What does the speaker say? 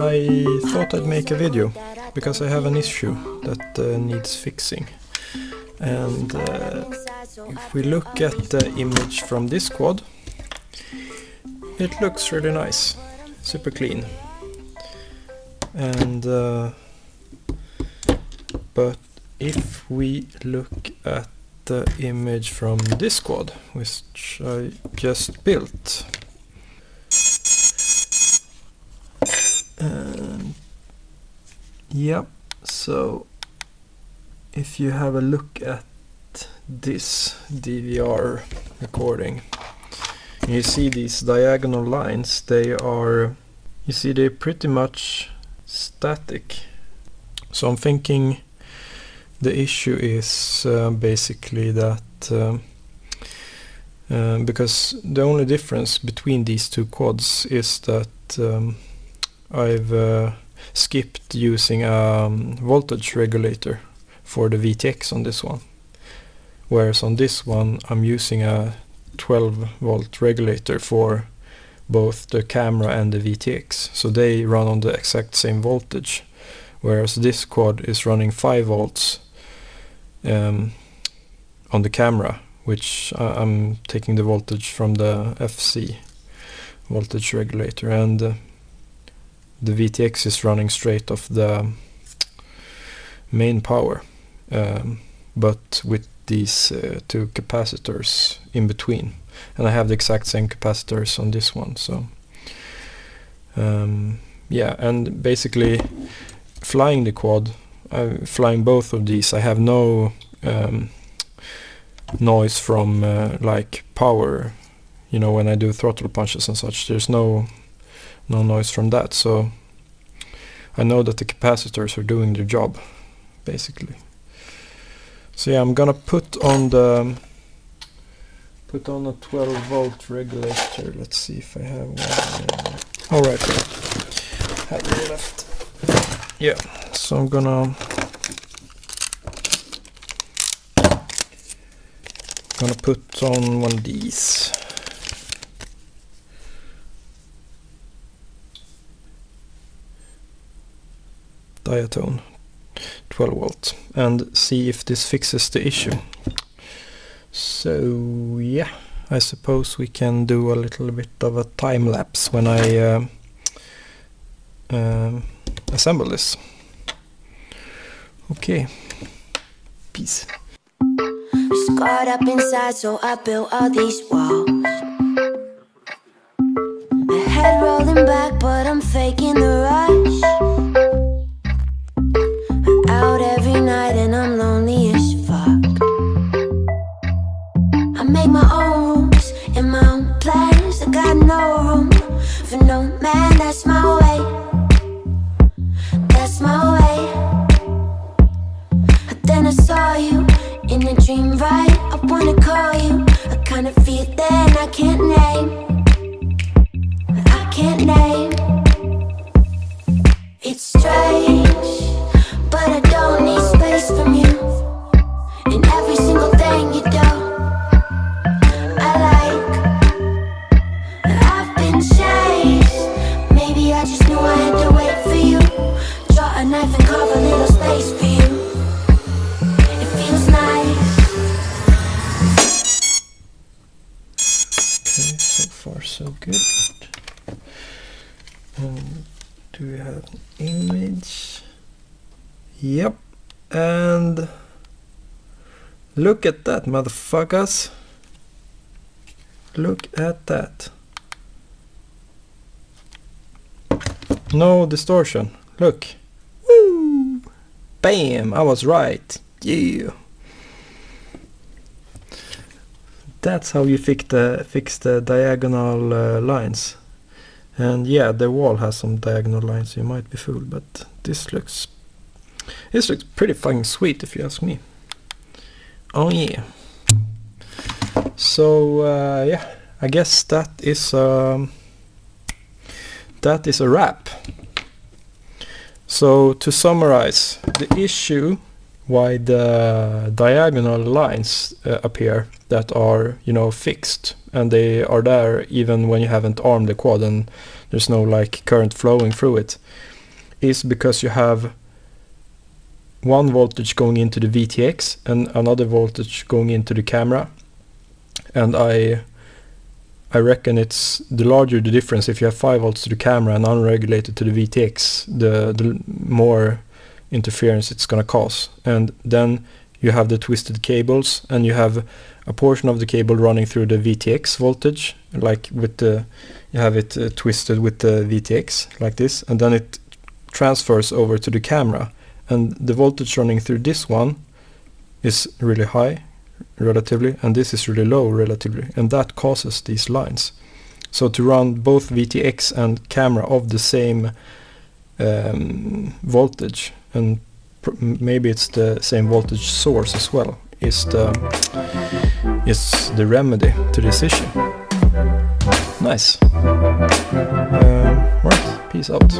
I thought I'd make a video because I have an issue that needs fixing. And if we look at the image from this quad, it looks really nice, super clean. And but if we look at the image from this quad, which I just built, yeah, so if you have a look at this DVR recording, you see these diagonal lines, they're pretty much static. So I'm thinking the issue is basically that because the only difference between these two quads is that I've skipped using a voltage regulator for the VTX on this one, whereas on this one I'm using a 12 volt regulator for both the camera and the VTX, so they run on the exact same voltage, whereas this quad is running 5 volts on the camera, which I'm taking the voltage from the FC voltage regulator, and the VTX is running straight off the main power, but with these two capacitors in between, and I have the exact same capacitors on this one. So yeah, and basically flying the quad, flying both of these, I have no noise from like power, you know, when I do throttle punches and such. There's no noise from that, so I know that the capacitors are doing their job basically. So yeah, I'm gonna put on a 12 volt regulator. Let's see if I have one. All right, have one left. Yeah, so I'm gonna put on one of these. Diatone 12 volt, and see if this fixes the issue. So yeah, I suppose we can do a little bit of a time lapse when I assemble this. Okay, peace. Scarred up inside, so I built all these walls. My head rolling back, but I'm faking the rush. Out every night and I'm lonely as fuck. I make my own rules and my own plans. I got no room for no man. That's my way. That's my way. But then I saw you in a dream, right? I wanna call you. I kinda feel that I can't name. I can't name. It's strange, but I don't need space from you. And every single thing you do, I like. I've been chased. Maybe I just knew I had to wait for you. Draw a knife and carve a little space for you. It feels nice. Okay, so far so good. Do we have an image? Yep, and look at that, motherfuckers. Look at that. No distortion. Look. Woo! Bam! I was right. Yeah. That's how you fix the diagonal lines. And yeah, the wall has some diagonal lines, so you might be fooled, but this looks pretty fucking sweet if you ask me. Oh yeah. So yeah, I guess that is a wrap. So to summarize, the issue why the diagonal lines appear that are, you know, fixed, and they are there even when you haven't armed the quad and there's no like current flowing through it, is because you have one voltage going into the VTX and another voltage going into the camera. And I reckon it's the larger the difference if you have 5 volts to the camera and unregulated to the VTX, the more interference it's gonna cause. And then you have the twisted cables, and you have a portion of the cable running through the VTX voltage, like with the, you have it twisted with the VTX like this, and then it transfers over to the camera, and the voltage running through this one is really high relatively, and this is really low relatively, and that causes these lines. So to run both VTX and camera of the same voltage, and maybe it's the same voltage source as well, is the remedy to this issue. Nice. Right, peace out.